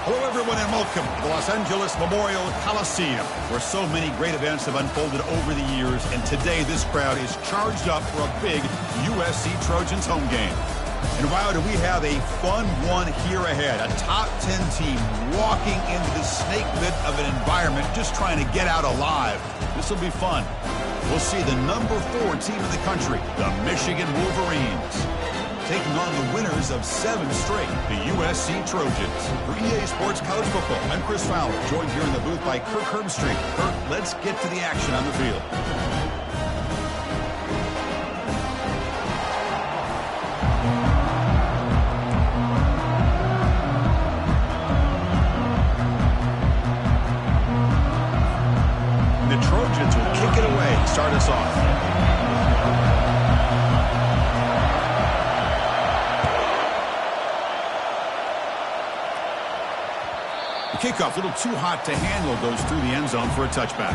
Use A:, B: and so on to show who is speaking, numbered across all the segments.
A: Hello, everyone, and welcome to the Los Angeles Memorial Coliseum, where so many great events have unfolded over the years, and today this crowd is charged up for a big USC Trojans home game. And wow, do we have a fun one here ahead. A top 10 team walking into the snake pit of an environment, just trying to get out alive. This will be fun. We'll see the number 4 team in the country, the Michigan Wolverines, taking on the winners of 7 straight, the USC Trojans. For EA Sports College Football, I'm Chris Fowler, joined here in the booth by Kirk Herbstreit. Kirk, let's get to the action on the field. The Trojans will kick it away to start us off. Kickoff, a little too hot to handle, goes through the end zone for a touchback.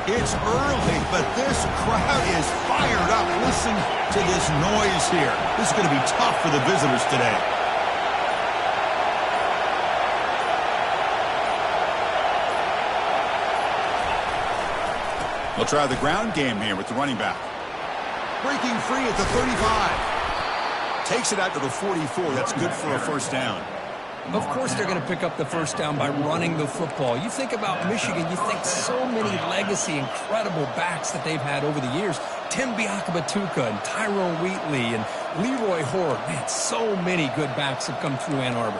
A: It's early, but this crowd is fired up. Listen to this noise here. This is going to be tough for the visitors today. They'll try the ground game here with the running back. Breaking free at the 35. Takes it out to the 44. That's good for a first down.
B: Of course they're going to pick up the first down by running the football. You think about Michigan, you think so many legacy, incredible backs that they've had over the years. Tim Biakabatuka and Tyrone Wheatley and Leroy Horde. Man, so many good backs have come through Ann Arbor.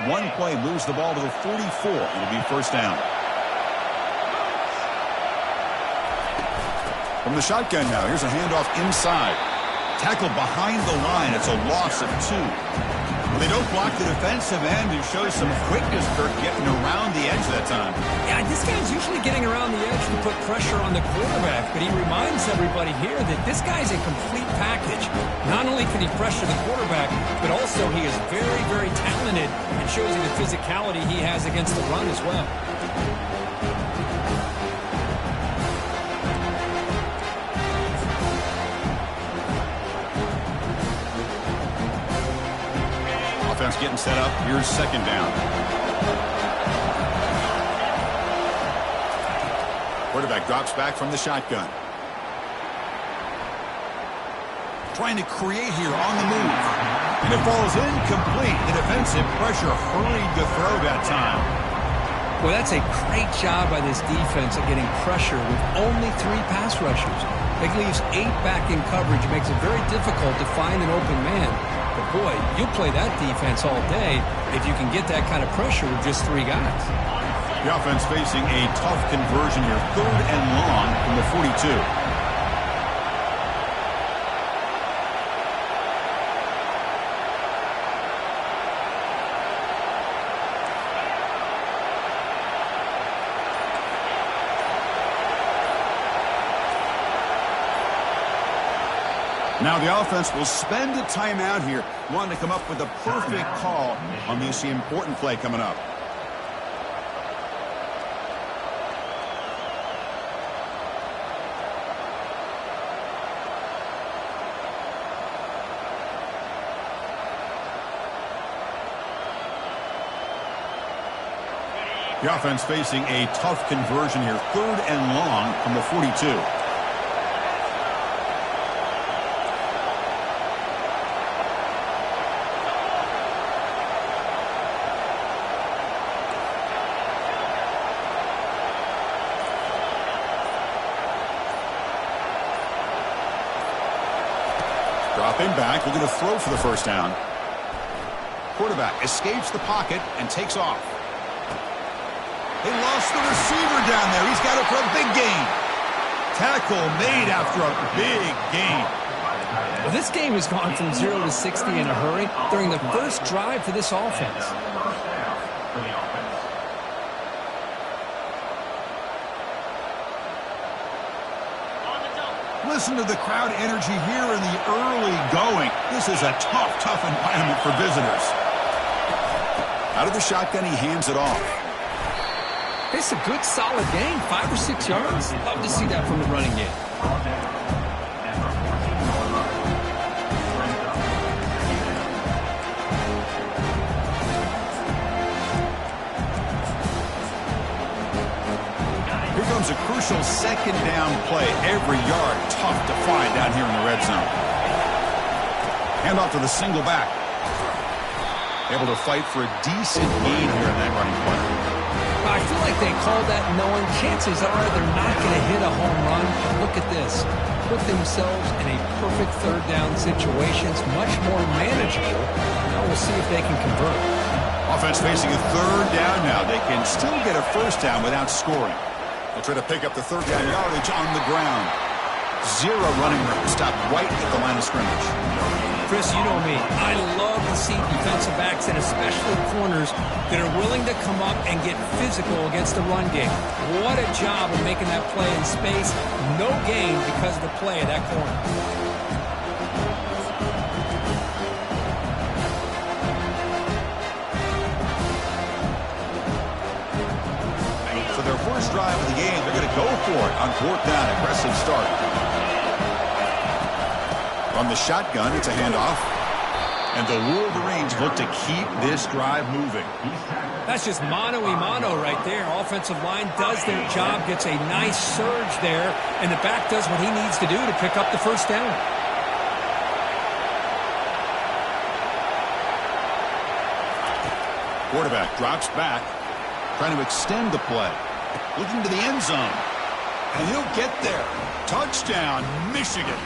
A: One play moves the ball to the 44. It'll be first down. From the shotgun now, here's a handoff inside. Tackled behind the line. It's a loss of 2. Well, they don't block the defensive end, who shows some quickness, Kirk, getting around the edge that time.
B: Yeah, this guy's usually getting around the edge to put pressure on the quarterback, but he reminds everybody here that this guy's a complete package. Not only can he pressure the quarterback, but also he is very, very talented and shows you the physicality he has against the run as well.
A: Offense getting set up. Here's second down. Quarterback drops back from the shotgun. Trying to create here on the move. And it falls incomplete. The defensive pressure hurried to throw that time.
B: Well, that's a great job by this defense of getting pressure with only 3 pass rushers. It leaves 8 back in coverage. Makes it very difficult to find an open man. But boy, you'll play that defense all day if you can get that kind of pressure with just 3 guys.
A: The offense facing a tough conversion here. 3rd and long from the 42. Now the offense will spend a timeout here, wanting to come up with a perfect call on this important play coming up. The offense facing a tough conversion here. 3rd and long from the 42. Dropping back, looking to throw for the first down. Quarterback escapes the pocket and takes off. They lost the receiver down there. He's got it for a big gain. Tackle made after a big gain.
B: Well, this game has gone from 0 to 60 in a hurry during the first drive for this offense.
A: listen to the crowd energy here in the early going. This is a tough environment for visitors. Out of the shotgun, he hands it off.
B: It's a good, solid game. 5 or 6 yards. Love to see that from the running game.
A: Here comes a crucial second down play. Every yard tough to find down here in the red zone. Hand off to the single back. Able to fight for a decent gain here in that running play.
B: I feel like they called that knowing chances are they're not going to hit a home run. But look at this. Put themselves in a perfect third down situation. It's much more manageable. Now we'll see if they can convert.
A: Offense facing a third down now. They can still get a first down without scoring. They'll try to pick up the third down yardage on the ground. Zero running room. Stopped right at the line of scrimmage.
B: Chris, you know me. I love to see defensive backs and especially corners that are willing to come up and get physical against the run game. What a job of making that play in space. No gain because of the play of that corner.
A: For their first drive of the game, they're going to go for it on fourth down. Aggressive start. From the shotgun, it's a handoff. And the Wolverines look to keep this drive moving.
B: That's just mano-a-mano right there. Offensive line does their job, gets a nice surge there, and the back does what he needs to do to pick up the first down.
A: Quarterback drops back, trying to extend the play. Looking to the end zone. And he'll get there. Touchdown, Michigan.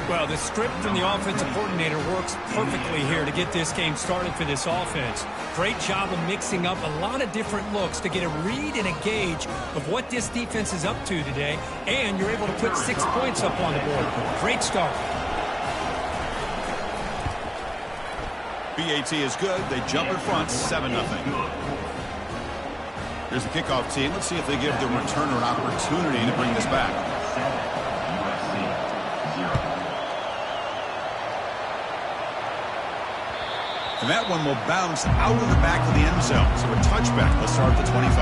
B: Well, the script from the offensive coordinator works perfectly here to get this game started for this offense. Great job of mixing up a lot of different looks to get a read and a gauge of what this defense is up to today, and you're able to put 6 points up on the board. Great start.
A: BAT is good. They jump in front, 7-0. Here's the kickoff team. Let's see if they give the returner an opportunity to bring this back. And that one will bounce out of the back of the end zone. So a touchback. They'll start at the 25.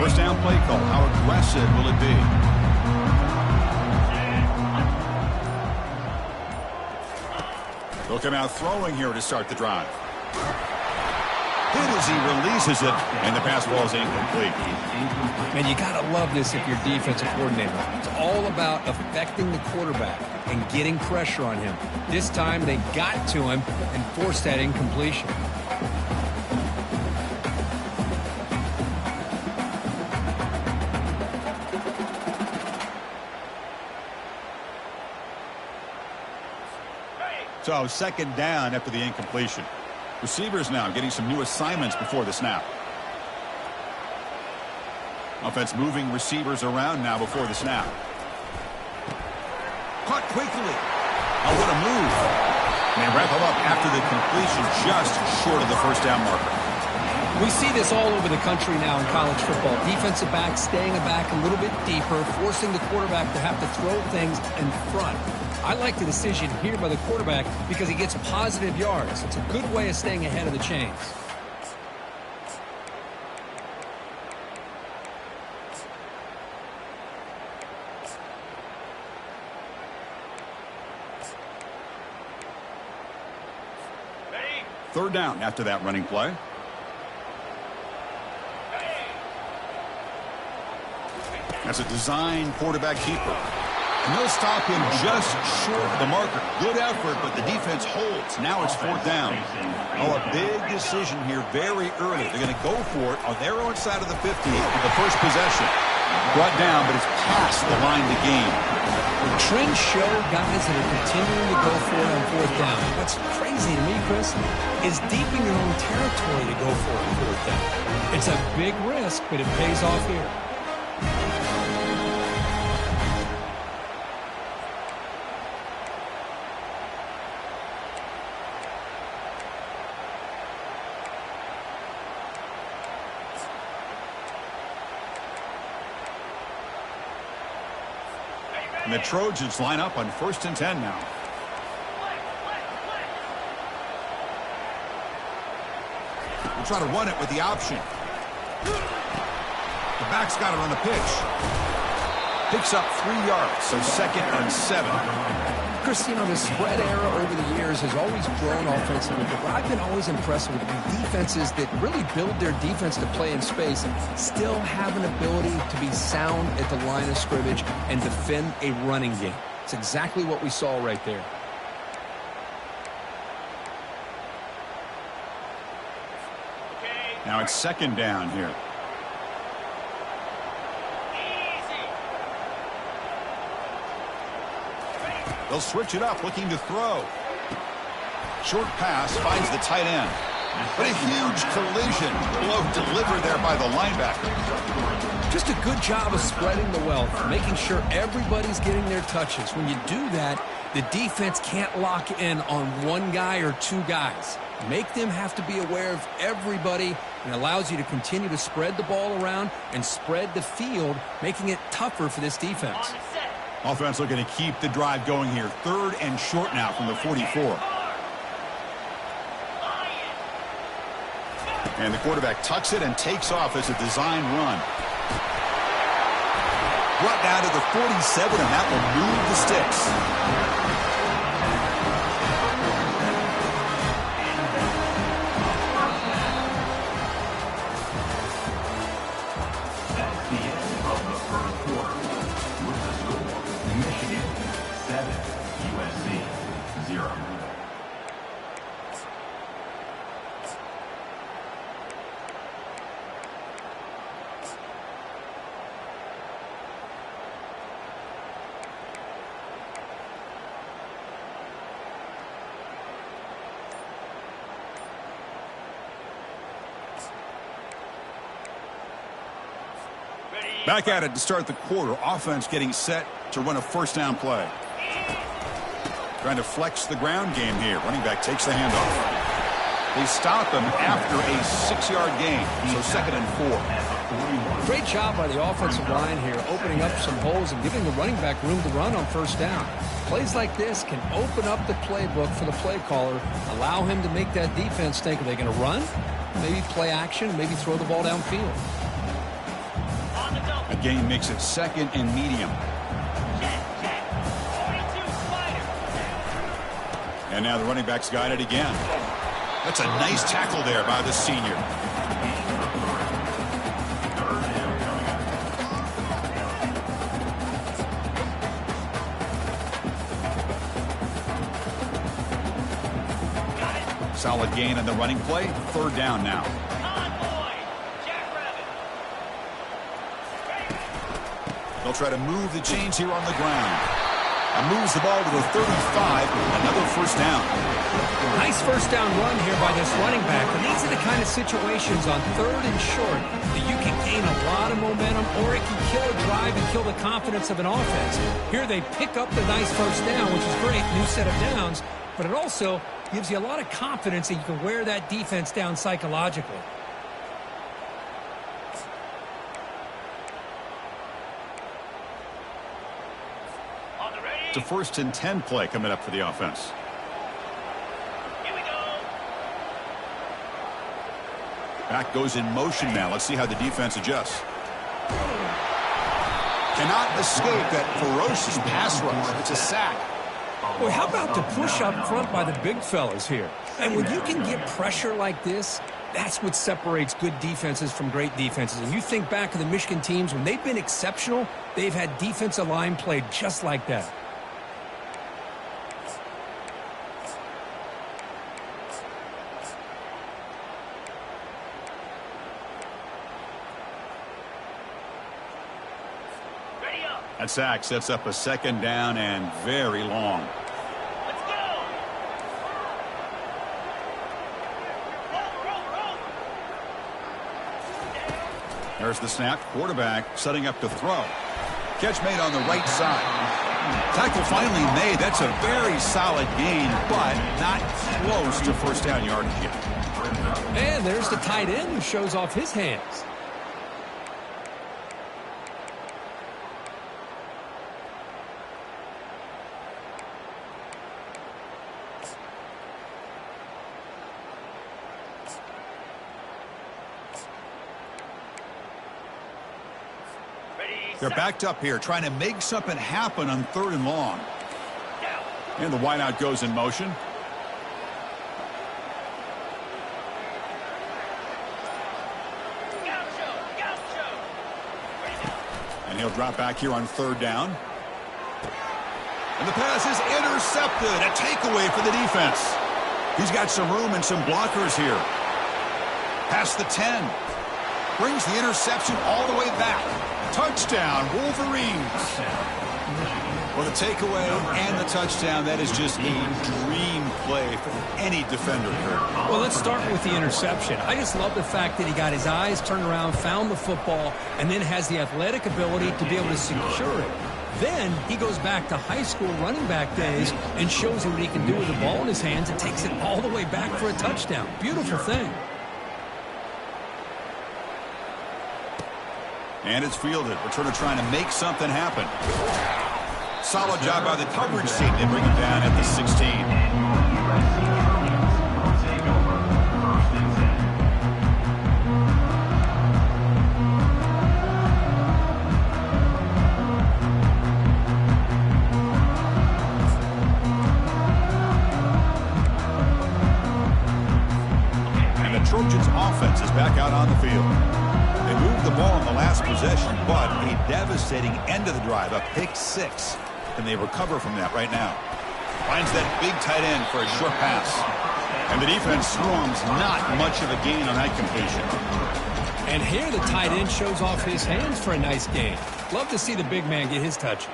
A: First down play call. How aggressive will it be? They'll come out throwing here to start the drive. Hit as he releases it, and the pass ball is incomplete.
B: And you got to love this if you're defensive coordinator. It's all about affecting the quarterback and getting pressure on him. This time they got to him and forced that incompletion.
A: So second down after the incompletion. Receivers now getting some new assignments before the snap. Offense moving receivers around now before the snap. Caught quickly. Oh, what a move. And they wrap him up after the completion just short of the first down marker.
B: We see this all over the country now in college football. Defensive backs staying back a little bit deeper, forcing the quarterback to have to throw things in front. I like the decision here by the quarterback because he gets positive yards. It's a good way of staying ahead of the chains.
A: Third down after that running play. That's a design quarterback keeper. And they'll stop him just short of the marker. Good effort, but the defense holds. Now it's fourth down. Oh, a big decision here very early. They're going to go for it on their own side of the 50 for the first possession. Brought down, but it's past the line to gain.
B: The trends show guys that are continuing to go for it on fourth down. What's crazy to me, Chris, is deep in your own territory to go for it on fourth down. It's a big risk, but it pays off here.
A: And the Trojans line up on 1st and 10 now. We'll try to run it with the option. The back's got it on the pitch. Picks up 3 yards, so 2nd and 7.
B: Chris, you know, the spread era over the years has always grown offensively, but what I've been always impressed with defenses that really build their defense to play in space still have an ability to be sound at the line of scrimmage and defend a running game. It's exactly what we saw right there.
A: Now it's 2nd down here. They'll switch it up, looking to throw. Short pass finds the tight end. But a huge collision. Blow delivered there by the linebacker.
B: Just a good job of spreading the wealth, making sure everybody's getting their touches. When you do that, the defense can't lock in on one guy or 2 guys. Make them have to be aware of everybody, and allows you to continue to spread the ball around and spread the field, making it tougher for this defense.
A: Offense looking to keep the drive going here. 3rd and short now from the 44. And the quarterback tucks it and takes off as a design run. Brought down to the 47, and that will move the sticks.
C: USC 0.
A: Back at it to start the quarter. Offense getting set to run a 1st down play. Trying to flex the ground game here. Running back takes the handoff. They stop him after a 6-yard gain. So 2nd and 4.
B: Great job by the offensive line here, opening up some holes and giving the running back room to run on 1st down. Plays like this can open up the playbook for the play caller, allow him to make that defense think, are they going to run? Maybe play action, maybe throw the ball downfield.
A: A gain makes it 2nd and medium. And now the running back's got it again. That's a nice tackle there by the senior. Solid gain on the running play. 3rd down now. They'll try to move the chains here on the ground. And moves the ball to the 35. Another 1st down.
B: Nice 1st down run here by this running back. And these are the kind of situations on 3rd and short that you can gain a lot of momentum, or it can kill a drive and kill the confidence of an offense. Here they pick up the nice 1st down, which is great, new set of downs, but it also gives you a lot of confidence that you can wear that defense down psychologically.
A: It's a 1st and 10 play coming up for the offense.
C: Here we go.
A: Back goes in motion now. Let's see how the defense adjusts. Cannot escape that ferocious pass rush. It's a sack.
B: Boy, how about the push up front by the big fellas here? And when you can get pressure like this, that's what separates good defenses from great defenses. And you think back to the Michigan teams, when they've been exceptional, they've had defensive line play just like that.
A: That sack sets up a second down and very long.
C: Let's go.
A: There's the snap. Quarterback setting up to throw. Catch made on the right side. Tackle finally made. That's a very solid gain, but not close to first down yardage yet.
B: And there's the tight end who shows off his hands.
A: They're backed up here, trying to make something happen on 3rd and long. And the wideout goes in motion. And he'll drop back here on 3rd down. And the pass is intercepted. A takeaway for the defense. He's got some room and some blockers here. Past the 10. Brings the interception all the way back. Touchdown, Wolverines. Well, the takeaway and the touchdown, that is just a dream play for any defender, Kurt.
B: Well, let's start with the interception. I just love the fact that he got his eyes turned around, found the football, and then has the athletic ability to be able to secure it. Then he goes back to high school running back days and shows you what he can do with the ball in his hands and takes it all the way back for a touchdown. Beautiful thing.
A: And it's fielded. Returner trying to make something happen. Solid job by the coverage team. They bring him down at the 16. And the Trojans offense is back out on the field. They moved the ball in the last possession, but a devastating end of the drive, a pick 6. And they recover from that right now. Finds that big tight end for a short pass. And the defense swarms, not much of a gain on that completion.
B: And here the tight end shows off his hands for a nice gain. Love to see the big man get his touches.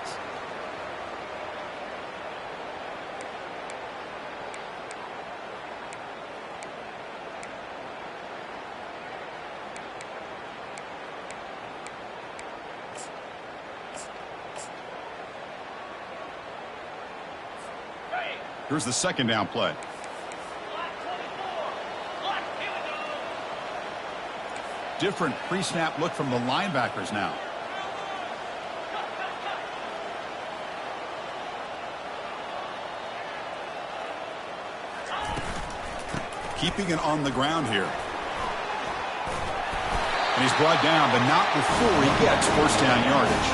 A: Here's the second down play. Different pre-snap look from the linebackers now. Keeping it on the ground here. And he's brought down, but not before he gets first down yardage.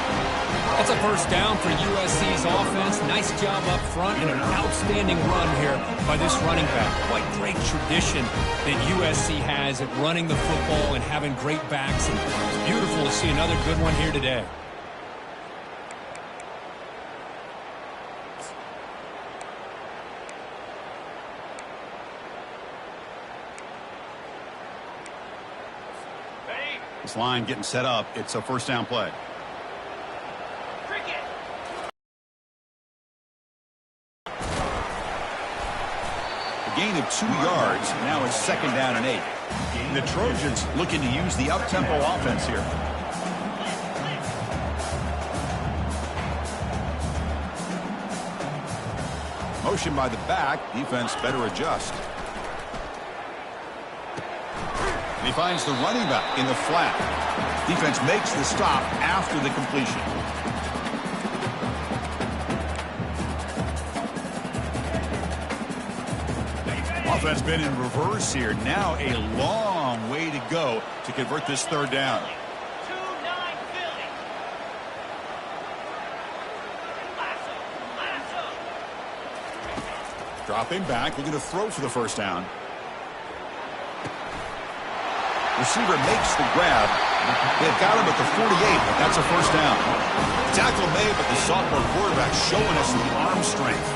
B: That's a first down for USC's offense. Nice job up front and an outstanding run here by this running back. Quite great tradition that USC has at running the football and having great backs. And it's beautiful to see another good one here today.
A: This line getting set up. It's a first down play. Gain of 2 yards. Now it's second down and 8. The Trojans looking to use the up-tempo offense here. Motion by the back. Defense better adjust. And he finds the running back in the flat. Defense makes the stop after the completion. Offense been in reverse here. Now a long way to go to convert this third down. Dropping back, looking to throw for the first down. Receiver makes the grab. They've got him at the 48, but that's a first down. Tackle made, but the sophomore quarterback showing us the arm strength.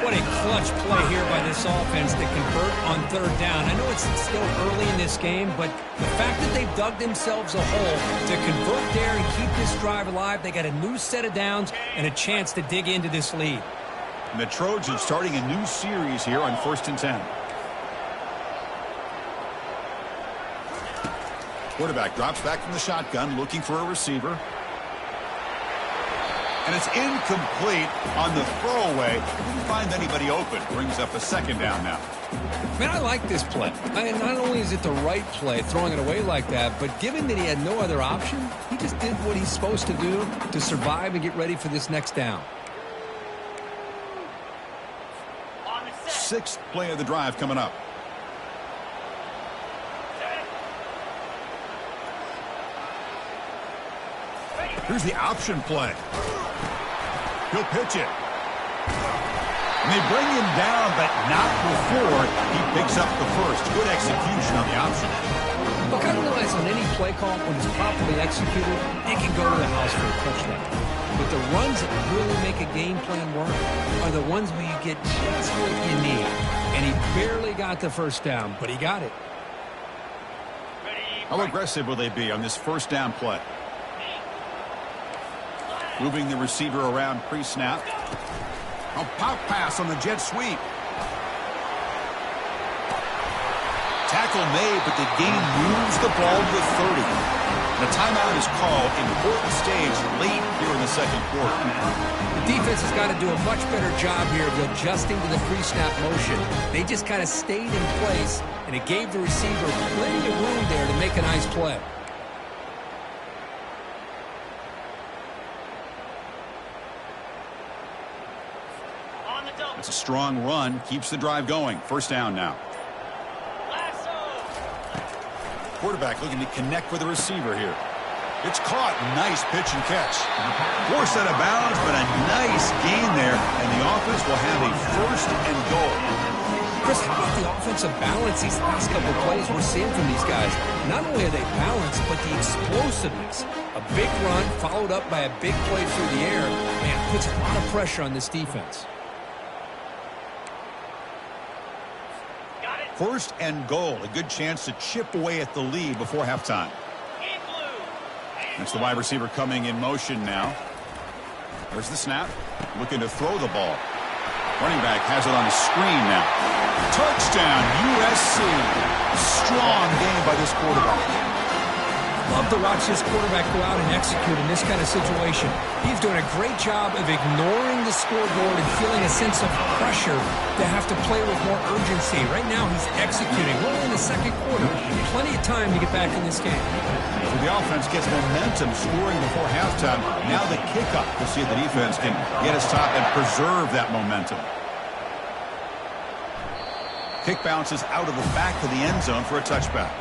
B: What a clutch play here by this offense to convert on third down. I know it's still early in this game, but the fact that they've dug themselves a hole to convert there and keep this drive alive, they got a new set of downs and a chance to dig into this lead.
A: And the Trojans starting a new series here on 1st and 10. Quarterback drops back from the shotgun, looking for a receiver. And it's incomplete on the throwaway. Didn't find anybody open. Brings up a 2nd down now.
B: Man, I like this play. Not only is it the right play, throwing it away like that, but given that he had no other option, he just did what he's supposed to do to survive and get ready for this next down.
A: 6th play of the drive coming up. Here's the option play. He'll pitch it. And they bring him down, but not before he picks up the first. Good execution on the option.
B: Look, I realize on any play call, when it's properly executed, it can go to the house for a touchdown. But the runs that really make a game plan work are the ones where you get just what you need. And he barely got the first down, but he got it.
A: How aggressive will they be on this 1st down play? Moving the receiver around pre-snap. A pop pass on the jet sweep. Tackle made, but the gain moves the ball to the 30. The timeout is called. Important stage late here in the 2nd quarter.
B: The defense has got to do a much better job here of adjusting to the pre-snap motion. They just kind of stayed in place, and it gave the receiver plenty of room there to make a nice play.
A: It's a strong run, keeps the drive going. 1st down now. Quarterback looking to connect with the receiver here. It's caught. Nice pitch and catch. Forced out of bounds, but a nice gain there, and the offense will have a 1st and goal.
B: Chris, how about the offensive balance these last couple of plays we're seeing from these guys? Not only are they balanced, but the explosiveness. A big run followed up by a big play through the air. Man, puts a lot of pressure on this defense.
A: 1st and goal. A good chance to chip away at the lead before halftime. That's the wide receiver coming in motion now. There's the snap. Looking to throw the ball. Running back has it on the screen now. Touchdown, USC. Strong game by this quarterback.
B: Love to watch this quarterback go out and execute in this kind of situation. He's doing a great job of ignoring the scoreboard and feeling a sense of pressure to have to play with more urgency. Right now, he's executing. We're in the 2nd quarter. Plenty of time to get back in this game.
A: So the offense gets momentum, scoring before halftime. Now the kickoff. We'll see if the defense can get us top and preserve that momentum. Kick bounces out of the back of the end zone for a touchback.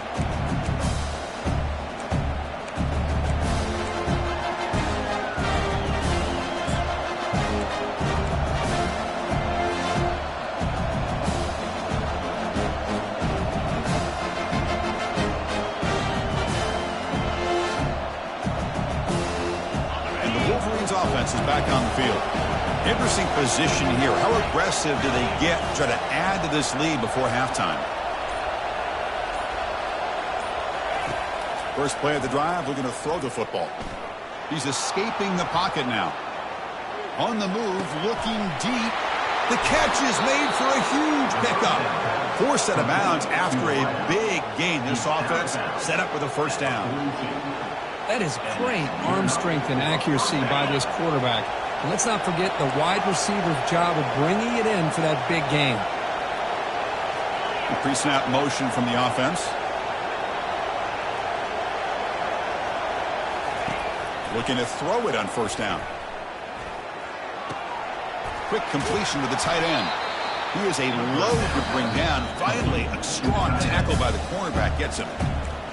A: Offense is back on the field. Interesting position here. How aggressive do they get to try to add to this lead before halftime? First play of the drive, looking to throw the football. He's escaping the pocket now. On the move, looking deep. The catch is made for a huge pickup. Forced out of bounds after a big gain. This offense set up with a 1st down.
B: That is great arm strength and accuracy by this quarterback. And let's not forget the wide receiver's job of bringing it in for that big gain.
A: Pre-snap motion from the offense. Looking to throw it on 1st down. Quick completion to the tight end. He is a load to bring down. Finally, a strong tackle by the cornerback gets him.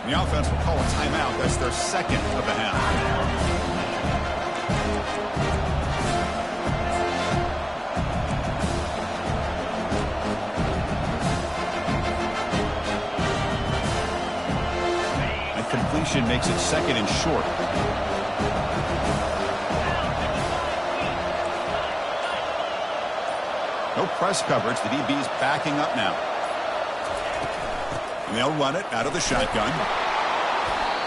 A: The offense will call a timeout. That's their 2nd of the half. A completion makes it 2nd and short. No press coverage. The DB's backing up now. And they'll run it out of the shotgun.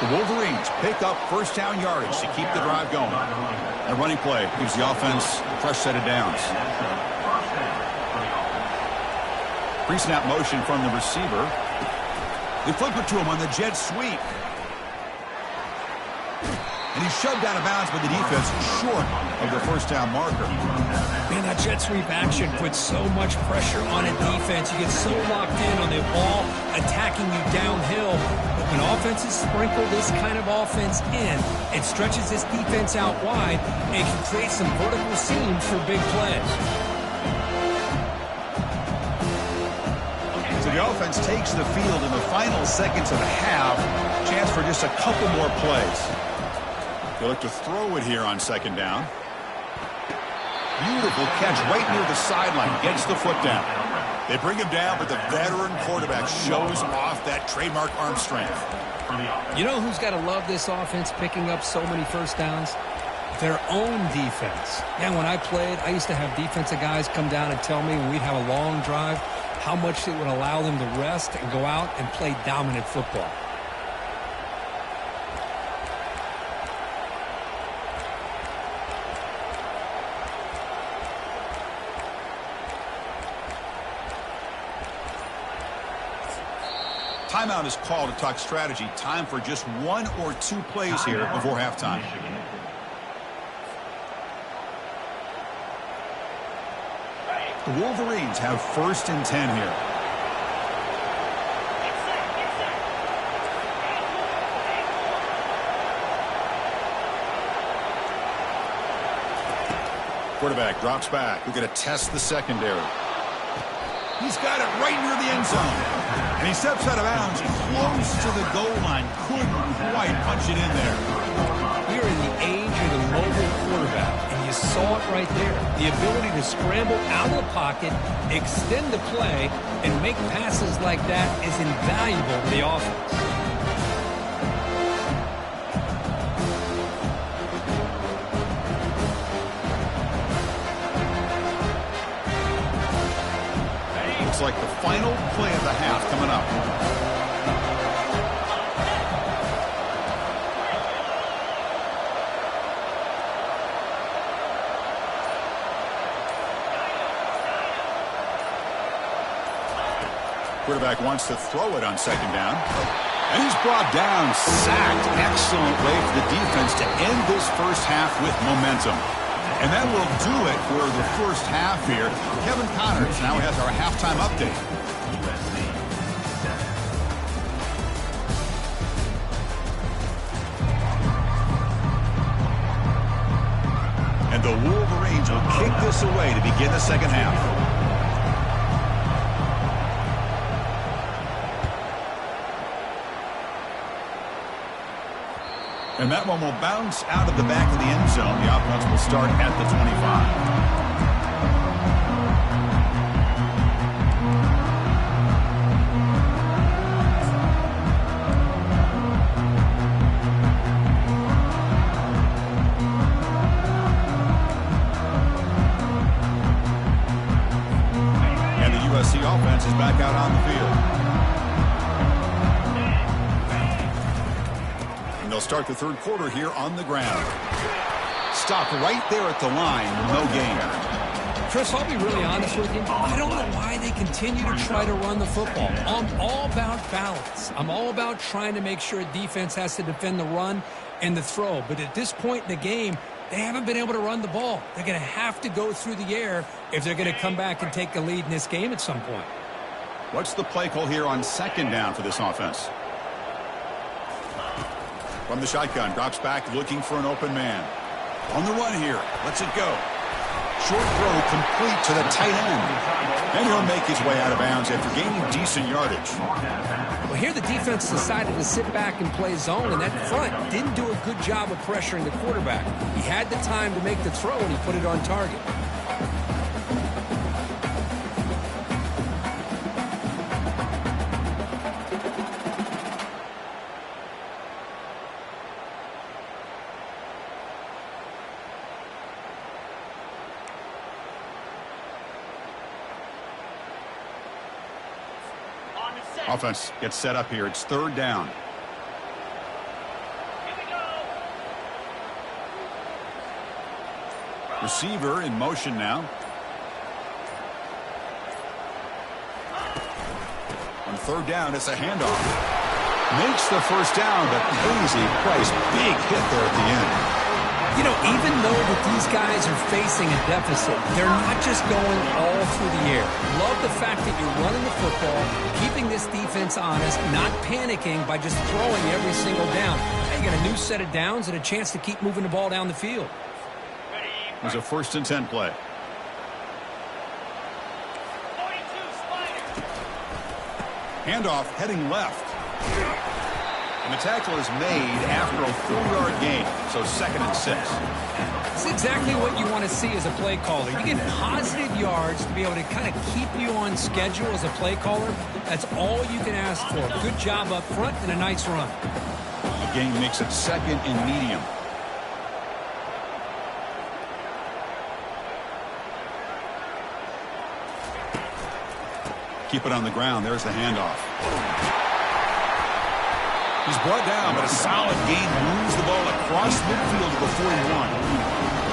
A: The Wolverines pick up first down yardage to keep the drive going. A running play gives the offense a fresh set of downs. Pre-snap motion from the receiver. They flip it to him on the jet sweep. And he's shoved out of bounds, but the defense short of the first down marker.
B: Man, that jet sweep action puts so much pressure on a defense. You get so locked in on the ball attacking you downhill. But when offenses sprinkle this kind of offense in, it stretches this defense out wide and can create some vertical seams for big plays.
A: So the offense takes the field in the final seconds of the half. Chance for just a couple more plays. They look to throw it here on second down. Beautiful catch right near the sideline. Gets the foot down. They bring him down, but the veteran quarterback shows off that trademark arm strength.
B: You know who's got to love this offense picking up so many first downs? Their own defense. Yeah, when I played, I used to have defensive guys come down and tell me when we'd have a long drive how much it would allow them to rest and go out and play dominant football.
A: Timeout is called to talk strategy. Time for just one or two plays here before halftime. The Wolverines have 1st and 10 here. Quarterback drops back. We're going to test the secondary. He's got it right near the end zone. And he steps out of bounds close to the goal line. Couldn't quite punch it in there.
B: We're in the age of the mobile quarterback, and you saw it right there. The ability to scramble out of the pocket, extend the play, and make passes like that is invaluable to the offense.
A: Like the final play of the half coming up. Quarterback wants to throw it on second down. And he's brought down, sacked. Excellent way for the defense to end this first half with momentum. And that will do it for the first half here. Kevin Connors now has our halftime update. And the Wolverines will kick this away to begin the second half. And that one will bounce out of the back of the end zone. The offense will start at the 25. And the USC offense is back out on the field. They'll start the third quarter here on the ground. Stop right there at the line. No gain.
B: Chris, I'll be really honest with you. I don't know why they continue to try to run the football. I'm all about balance. I'm all about trying to make sure a defense has to defend the run and the throw. But at this point in the game, they haven't been able to run the ball. They're going to have to go through the air if they're going to come back and take the lead in this game at some point.
A: What's the play call here on second down for this offense? From the shotgun, drops back looking for an open man. On the run here, lets it go. Short throw complete to the tight end. And he'll make his way out of bounds after gaining decent yardage.
B: Well, here the defense decided to sit back and play zone, and that front didn't do a good job of pressuring the quarterback. He had the time to make the throw, and he put it on target.
C: On the set.
A: Offense gets set up here. It's third down.
C: Here we go.
A: Receiver in motion now. On third down, it's a handoff. Makes the first down, but Hazy Price, big hit there at the end.
B: You know, even though that these guys are facing a deficit, they're not just going all through the air. Love the fact that you're running the football, keeping this defense honest, not panicking by just throwing every single down. Now you got a new set of downs and a chance to keep moving the ball down the field.
A: It was a 1st and 10 play.
C: 42, Spider.
A: Handoff heading left. And the tackle is made after a 4-yard gain, so 2nd and 6.
B: It's exactly what you want to see as a play caller. You get positive yards to be able to kind of keep you on schedule as a play caller. That's all you can ask for. Good job up front and a nice run.
A: The game makes it 2nd and medium. Keep it on the ground. There's the handoff. He's brought down, but a solid gain moves the ball across midfield to the 41.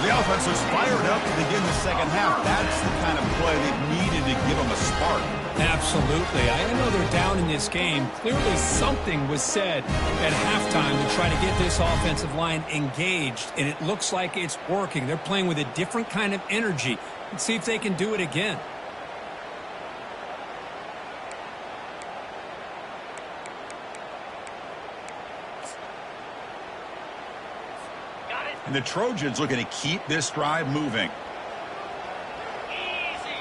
A: The offense was fired up to begin the second half. That's the kind of play they've needed to give them a spark.
B: Absolutely. I know they're down in this game. Clearly something was said at halftime to try to get this offensive line engaged, and it looks like it's working. They're playing with a different kind of energy. Let's see if they can do it again.
A: And the Trojans looking to keep this drive moving.
C: Easy.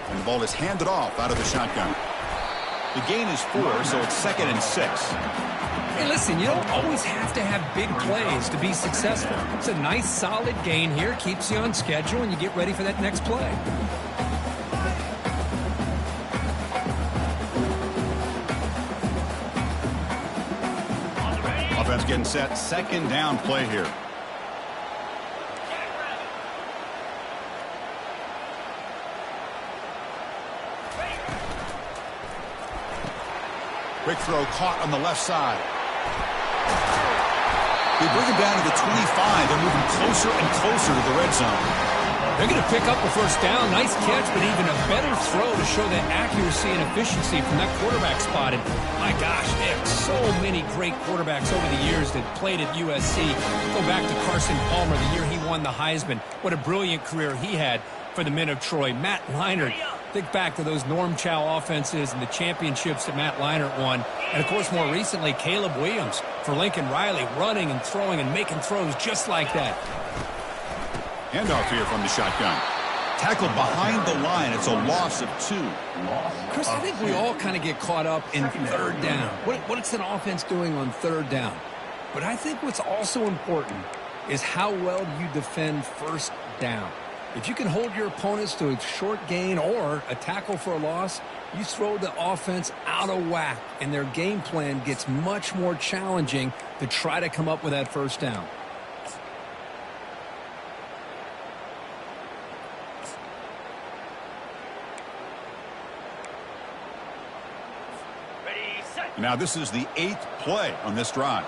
A: And the ball is handed off out of the shotgun. The gain is 4, so it's 2nd and 6.
B: Hey, listen, you don't always have to have big plays to be successful. It's a nice, solid gain here. Keeps you on schedule, and you get ready for that next play.
A: Offense getting set. 2nd down play here. Quick throw caught on the left side. They bring him down to the 25. They're moving closer and closer to the red zone.
B: They're going to pick up the first down. Nice catch, but even a better throw to show that accuracy and efficiency from that quarterback spot. And my gosh, they have so many great quarterbacks over the years that played at USC. Go back to Carson Palmer, the year he won the Heisman. What a brilliant career he had for the men of Troy. Matt Leinart, think back to those Norm Chow offenses and the championships that Matt Leinart won. And, of course, more recently, Caleb Williams for Lincoln Riley, running and throwing and making throws just like that.
A: Handoff here from the shotgun. Tackled behind the line. It's a loss of 2.
B: Chris, I think we all kind of get caught up in third down. What's an offense doing on third down? But I think what's also important is how well you defend first down. If you can hold your opponents to a short gain or a tackle for a loss, you throw the offense out of whack, and their game plan gets much more challenging to try to come up with that first down.
A: Now this is the 8th play on this drive.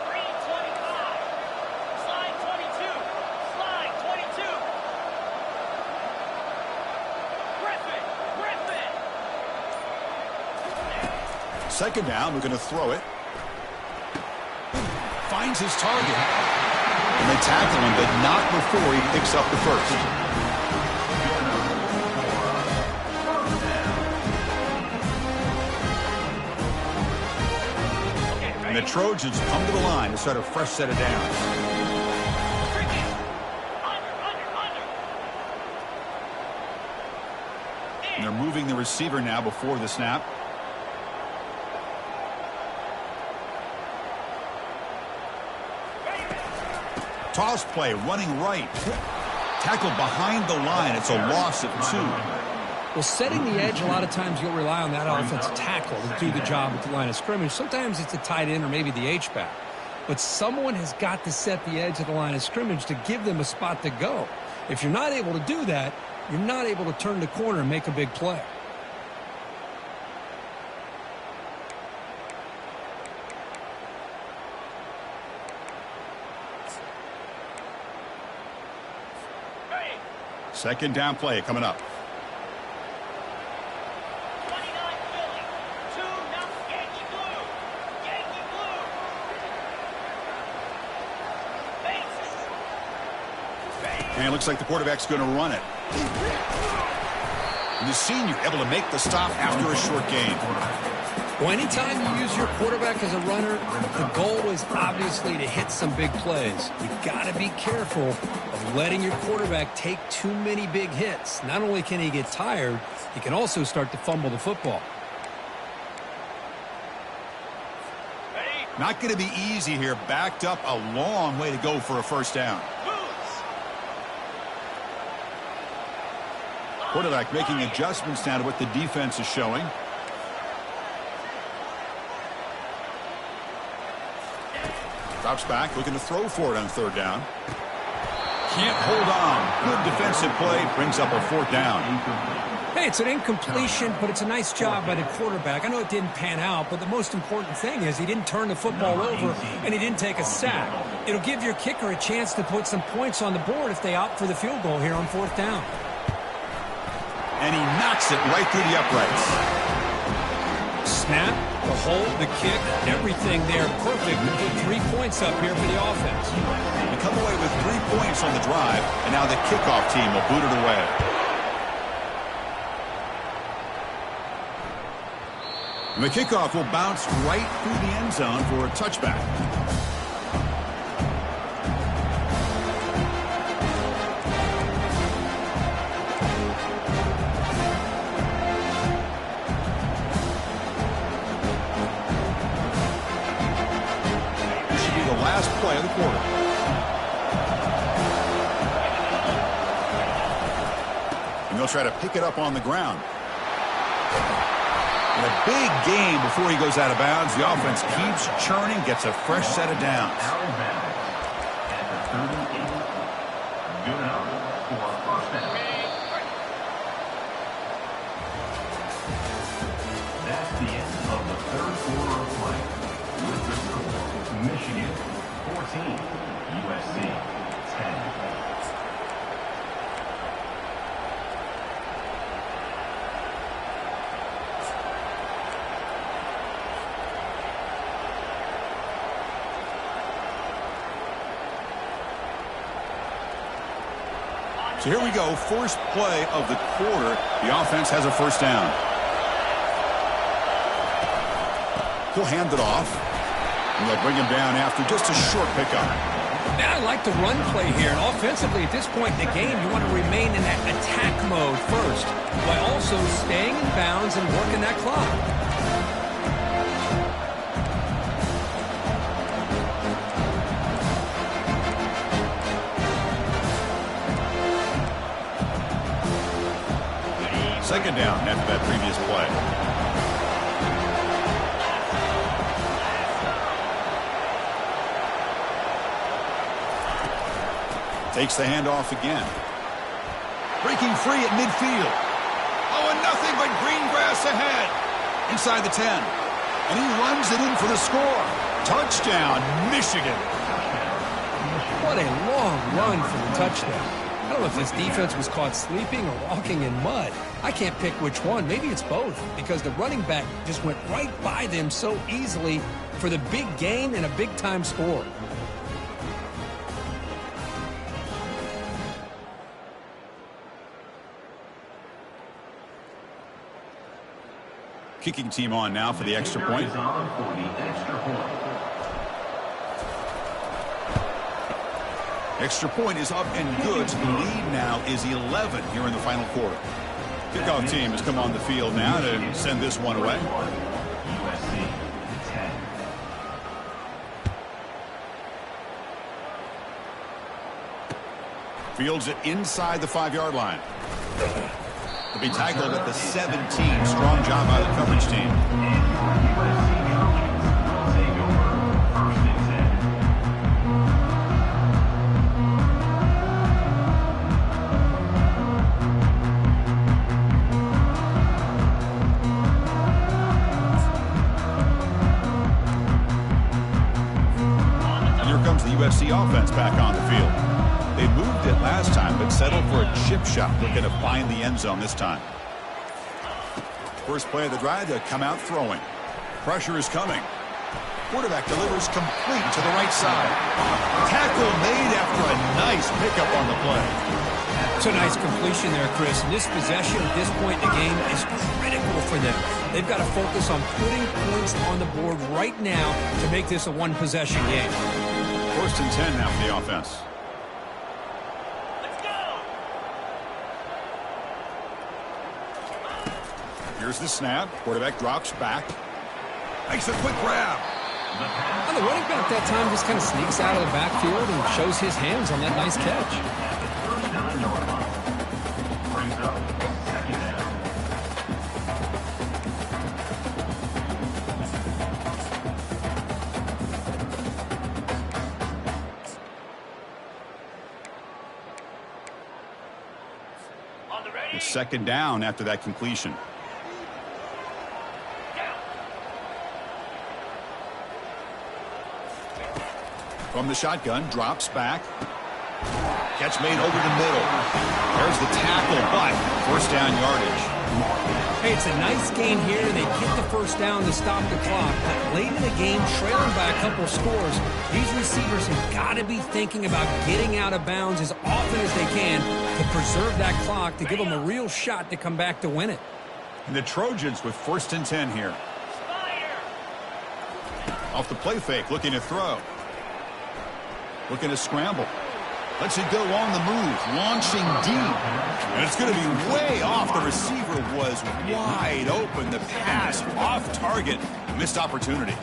C: 325. Slide 22. Slide 22. Griffin.
A: 2nd down. We're going to throw it. Finds his target. And they tackle him, but not before he picks up the first. And the Trojans come to the line to start a fresh set of downs. And they're moving the receiver now before the snap. Toss play, running right. Tackled behind the line. It's a loss of 2.
B: Well, setting the edge, a lot of times you'll rely on that offensive tackle to do the job at the line of scrimmage. Sometimes it's a tight end or maybe the H-back. but someone has got to set the edge of the line of scrimmage to give them a spot to go. If you're not able to do that, you're not able to turn the corner and make a big play.
A: Second down play coming up.
C: 29 Philly. 2-0 Yankee Blue. Yankee Blue.
A: And it looks like the quarterback's going to run it. And the senior able to make the stop after a short gain.
B: Well, anytime you use your quarterback as a runner, the goal is obviously to hit some big plays. You've got to be careful of letting your quarterback take too many big hits. Not only can he get tired, he can also start to fumble the football.
A: Not going to be easy here. Backed up a long way to go for a first down. Quarterback making adjustments now to what the defense is showing. Drops back, looking to throw for it on third down. Can't hold on. Good defensive play, brings up a fourth down.
B: Hey, it's an incompletion, but it's a nice job by the quarterback. I know it didn't pan out, but the most important thing is he didn't turn the football over and he didn't take a sack. It'll give your kicker a chance to put some points on the board if they opt for the field goal here on fourth down.
A: And he knocks it right through the uprights.
B: Snap, the hold, the kick, everything there perfect to put 3 points up here for the offense.
A: We come away with 3 points on the drive, and now the kickoff team will boot it away. And the kickoff will bounce right through the end zone for a touchback. Play of the quarter. And they'll try to pick it up on the ground. And a big gain before he goes out of bounds. The offense keeps churning, gets a fresh set of downs.
D: That's the end of the third quarter of play. With the score, Michigan 14, USC 10.
A: So here we go, first play of the quarter. The offense has a first down. He'll hand it off. And they'll bring him down after just a short pickup.
B: Now I like the run play here. And offensively, at this point in the game, you want to remain in that attack mode first, while also staying in bounds and working that clock.
A: Second down after that previous play. Takes the handoff again. Breaking free at midfield. Oh, and nothing but green grass ahead. Inside the 10. And he runs it in for the score. Touchdown, Michigan.
B: What a long run for the touchdown. I don't know if this defense was caught sleeping or walking in mud. I can't pick which one. Maybe it's both, because the running back just went right by them so easily for the big gain and a big-time score.
A: Kicking team on now for the extra point. Extra point is up and good. The lead now is 11 here in the final quarter. Kickoff team has come on the field now to send this one away.
D: USC 10.
A: Fields it inside the 5-yard line. They'll be tackled at the 17. Strong job by the coverage team.
D: USC will take over first and 10.
A: offense back on the field. They moved it last time, but settled for a chip shot, looking to find the end zone this time. First play of the drive, to come out throwing. Pressure is coming. Quarterback delivers complete to the right side. Tackle made after a nice pickup on the play.
B: It's a nice completion there, Chris. And this possession at this point in the game is critical for them. They've got to focus on putting points on the board right now to make this a one-possession game.
A: 1st and 10 now for the offense.
C: Let's go.
A: Here's the snap. Quarterback drops back. Makes a quick grab.
B: And the running back that time just kind of sneaks out of the backfield and shows his hands on that nice catch.
D: Brings up 2nd down.
C: On the ready.
A: It's 2nd down after that completion. From the shotgun, drops back. Catch made over the middle. There's the tackle, but 1st down yardage.
B: Hey, it's a nice gain here. They get the 1st down to stop the clock. But late in the game, trailing by a couple scores, these receivers have got to be thinking about getting out of bounds as often as they can to preserve that clock, to give them a real shot to come back to win it.
A: And the Trojans with 1st and 10 here.
C: Spider.
A: Off the play fake, looking to throw. Looking to scramble. Lets it go on the move. Launching deep. And it's going to be way off. The receiver was wide open. The pass off target. Missed opportunity.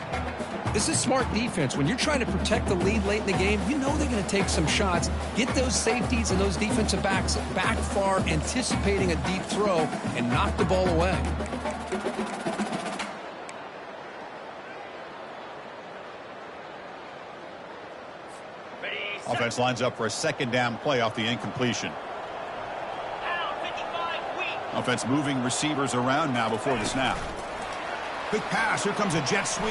B: This is smart defense. When you're trying to protect the lead late in the game, you know they're going to take some shots. Get those safeties and those defensive backs back far, anticipating a deep throw, and knock the ball away.
A: Offense lines up for a 2nd down play off the incompletion.
C: Down 55 weak.
A: Offense moving receivers around now before the snap. Quick pass. Here comes a jet sweep.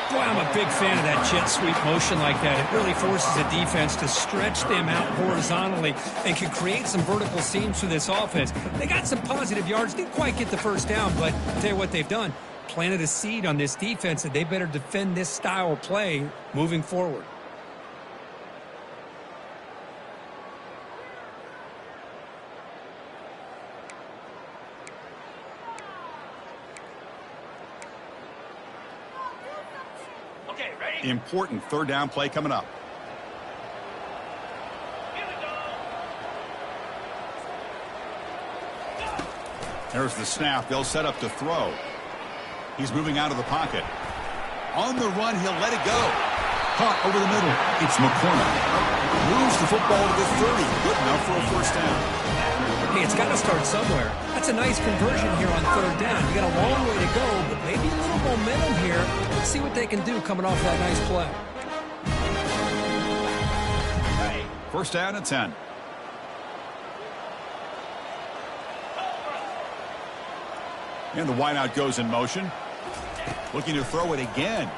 B: Boy, I'm a big fan of that jet sweep motion like that. It really forces the defense to stretch them out horizontally and can create some vertical seams for this offense. They got some positive yards. Didn't quite get the 1st down, but I'll tell you what they've done. Planted a seed on this defense that they better defend this style of play moving forward.
C: Okay, ready?
A: Important 3rd down play coming up.
C: Here we go.
A: There's the snap. They'll set up to throw. He's moving out of the pocket. On the run, he'll let it go. Caught over the middle. It's McCormick. Moves the football to the 30. Good enough for a 1st down.
B: Hey, it's got to start somewhere. That's a nice conversion here on 3rd down. You got a long way to go, but maybe a little momentum here. Let's see what they can do coming off that nice play.
A: 1st down and 10. And the wideout goes in motion. Looking to throw it again.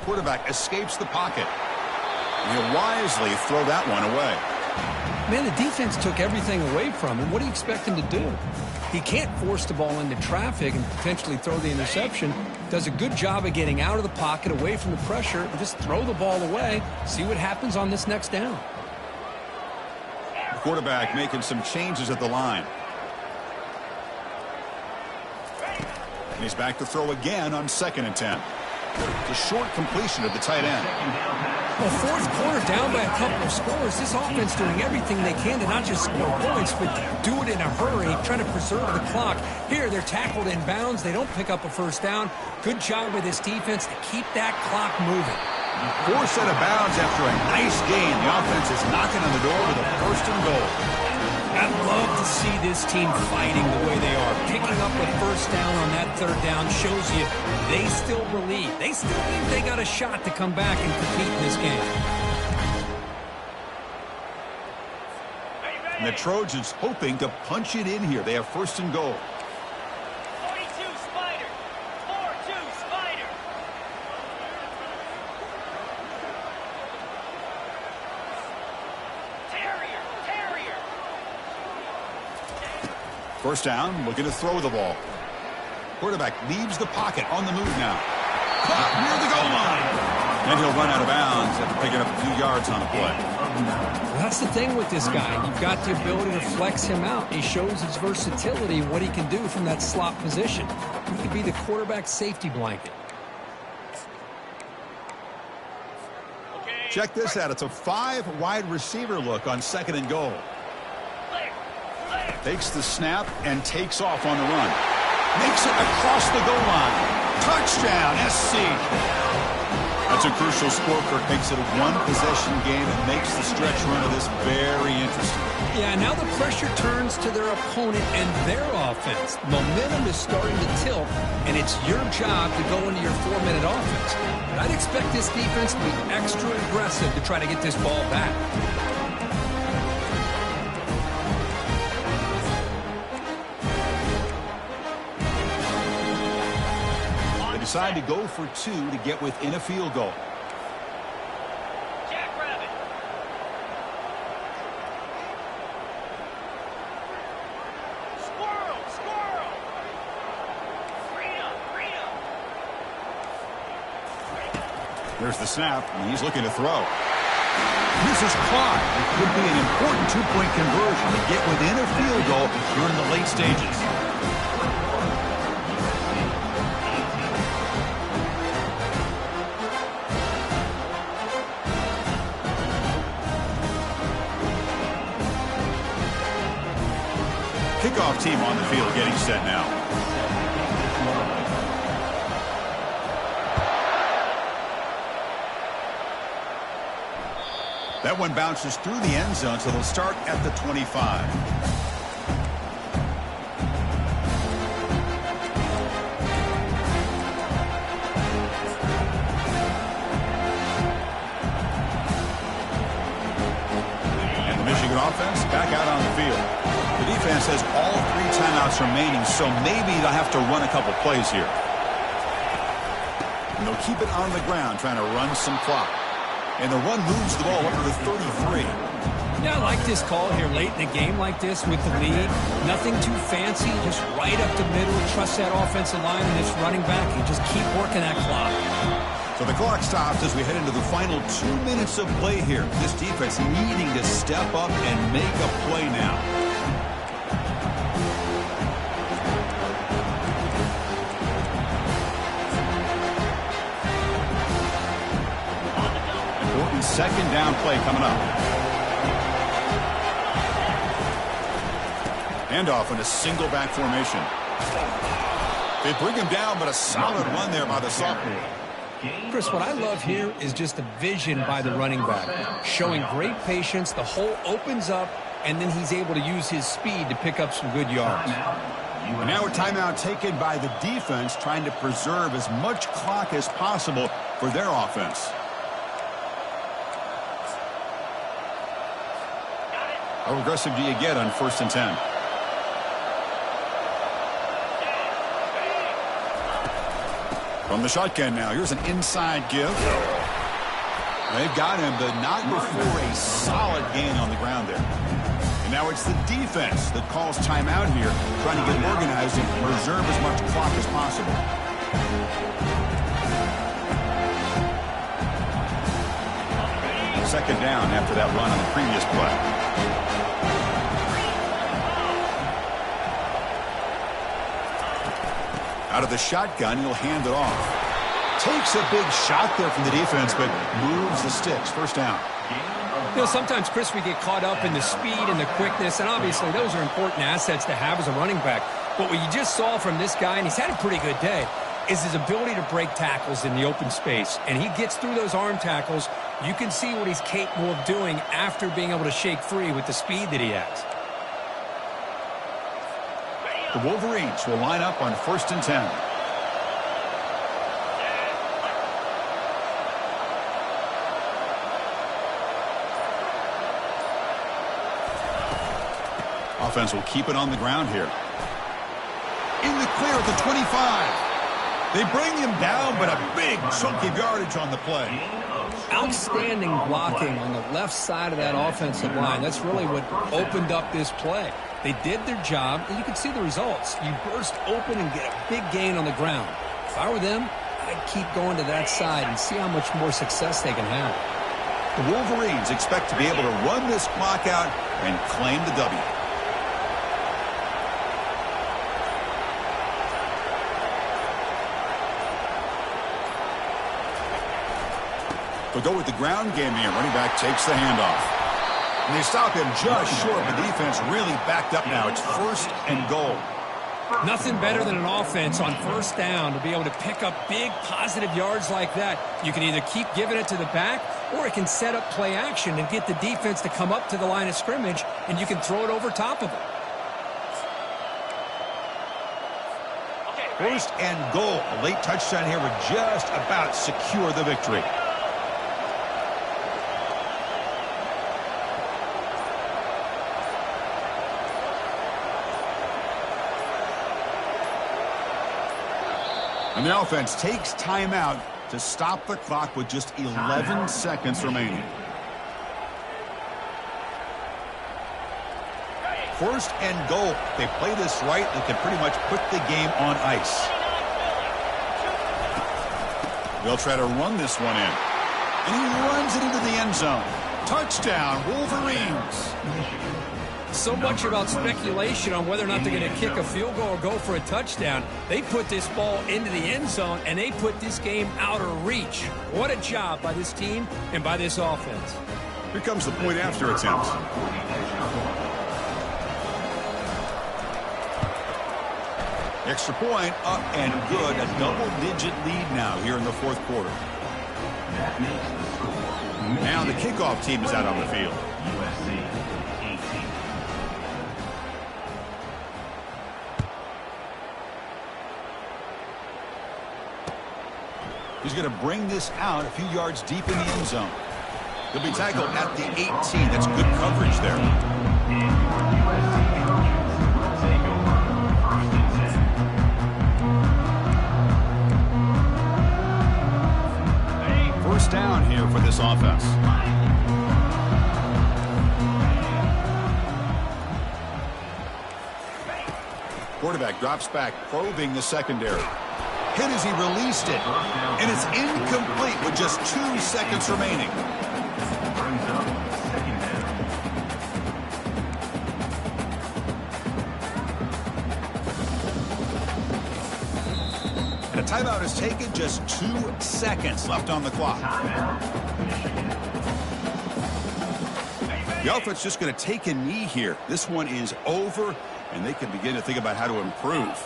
A: Quarterback escapes the pocket. He'll wisely throw that one away.
B: Man, the defense took everything away from him. What do you expect him to do? He can't force the ball into traffic and potentially throw the interception. Does a good job of getting out of the pocket, away from the pressure, and just throw the ball away. See what happens on this next down.
A: The quarterback making some changes at the line. And he's back to throw again on 2nd and 10. It's a short completion of the tight end.
B: Well, 4th quarter down by a couple of scores. This offense doing everything they can to not just score points, but do it in a hurry, trying to preserve the clock. Here, they're tackled in bounds. They don't pick up a 1st down. Good job with this defense to keep that clock moving.
A: 4 set of bounds after a nice gain. The offense is knocking on the door with a 1st and goal.
B: I'd love to see this team fighting the way they are. Picking up a 1st down on that 3rd down shows you they still believe. They still think they got a shot to come back and compete in this game.
A: And the Trojans hoping to punch it in here. They have 1st and goal.
C: 42 Spider. 4-2 Spider.
A: First down, looking to throw the ball. Quarterback leaves the pocket on the move now. Caught near the goal line. And he'll run out of bounds after picking up a few yards on the play.
B: Well, that's the thing with this guy. You've got the ability to flex him out. He shows his versatility, what he can do from that slot position. He could be the quarterback safety blanket.
A: Check this out. It's a 5 wide receiver look on 2nd and goal. Takes the snap and takes off on the run. Makes it across the goal line. Touchdown, SC. That's a crucial score. Makes it a one-possession game and makes the stretch run of this very interesting.
B: Yeah, now the pressure turns to their opponent and their offense. Momentum is starting to tilt, and it's your job to go into your 4-minute offense. But I'd expect this defense to be extra aggressive to try to get this ball back.
A: Decide to go for 2 to get within a field goal.
C: Jackrabbit. Squirrel, squirrel. Freedom, freedom.
A: There's the snap, and he's looking to throw. This is caught. It could be an important 2-point conversion to get within a field goal during the late stages. Kickoff team on the field getting set now. That one bounces through the end zone, so they'll start at the 25. And the Michigan offense back out on the field. The defense has all 3 timeouts remaining, so maybe they'll have to run a couple plays here. And they'll keep it on the ground, trying to run some clock. And the run moves the ball up to the 33.
B: Yeah, I like this call here late in a game like this with the lead. Nothing too fancy, just right up the middle. Trust that offensive line and this running back and just keep working that clock.
A: So the clock stops as we head into the final 2 minutes of play here. This defense needing to step up and make a play now. Important 2nd down play coming up. Handoff in a single back formation. They bring him down, but a solid run there by the sophomore.
B: Chris, what I love here is just the vision by the running back. Showing great patience, the hole opens up, and then he's able to use his speed to pick up some good yards.
A: And now a timeout taken by the defense, trying to preserve as much clock as possible for their offense. How aggressive do you get on 1st and 10? From the shotgun now, here's an inside give. They've got him, but not before a solid gain on the ground there. And now it's the defense that calls timeout here, trying to get organized and preserve as much clock as possible. Second down after that run on the previous play. Out of the shotgun, he'll hand it off. Takes a big shot there from the defense, but moves the sticks. First down.
B: You know, sometimes, Chris, we get caught up in the speed and the quickness, and obviously those are important assets to have as a running back. But what you just saw from this guy, and he's had a pretty good day, is his ability to break tackles in the open space. And he gets through those arm tackles. You can see what he's capable of doing after being able to shake free with the speed that he has.
A: The Wolverines will line up on 1st and 10. Offense will keep it on the ground here. In the clear at the 25. They bring him down, but a big chunk of yardage on the play.
B: outstanding blocking on the left side of that offensive line. That's really what opened up this play. They did their job, and you can see the results. You burst open and get a big gain on the ground. If I were them, I'd keep going to that side and see how much more success they can have.
A: The Wolverines expect to be able to run this clock out and claim the W. We'll go with the ground game here. Running back takes the handoff. And they stop him just short. The defense really backed up now. It's 1st and goal.
B: Nothing better than an offense on 1st down to be able to pick up big positive yards like that. You can either keep giving it to the back, or it can set up play action and get the defense to come up to the line of scrimmage, and you can throw it over top of it.
A: 1st and goal. A late touchdown here would just about secure the victory. And the offense takes timeout to stop the clock with just 11 seconds remaining. 1st and goal. If they play this right, they can pretty much put the game on ice. They'll try to run this one in. And he runs it into the end zone. Touchdown, Wolverines.
B: So much about speculation on whether or not they're going to kick a field goal or go for a touchdown. They put this ball into the end zone, and they put this game out of reach. What a job by this team and by this offense.
A: Here comes the point after attempt. Extra point up and good. A double-digit lead now here in the 4th quarter. Now the kickoff team is out on the field.
D: USC 18.
A: He's going to bring this out a few yards deep in the end zone. He'll be tackled at the 18. That's good coverage there. First down here for this offense. Quarterback drops back, probing the secondary. Hit as he released it, and it's incomplete with just 2 seconds remaining.
D: Brings up 2nd down.
A: And a timeout is taken, just 2 seconds left on the clock. The offense just going to take a knee here. This one is over, and they can begin to think about how to improve.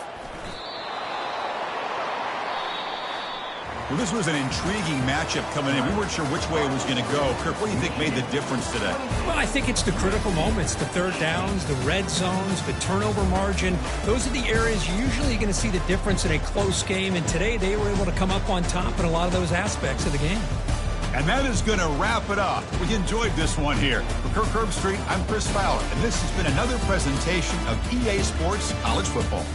A: Well, this was an intriguing matchup coming in. We weren't sure which way it was going to go. Kirk, what do you think made the difference today?
B: Well, I think it's the critical moments, the 3rd downs, the red zones, the turnover margin. Those are the areas you're usually going to see the difference in a close game, and today they were able to come up on top in a lot of those aspects of the game.
A: And that is going to wrap it up. We enjoyed this one here. For Kirk Herbstreit, I'm Chris Fowler, and this has been another presentation of EA Sports College Football.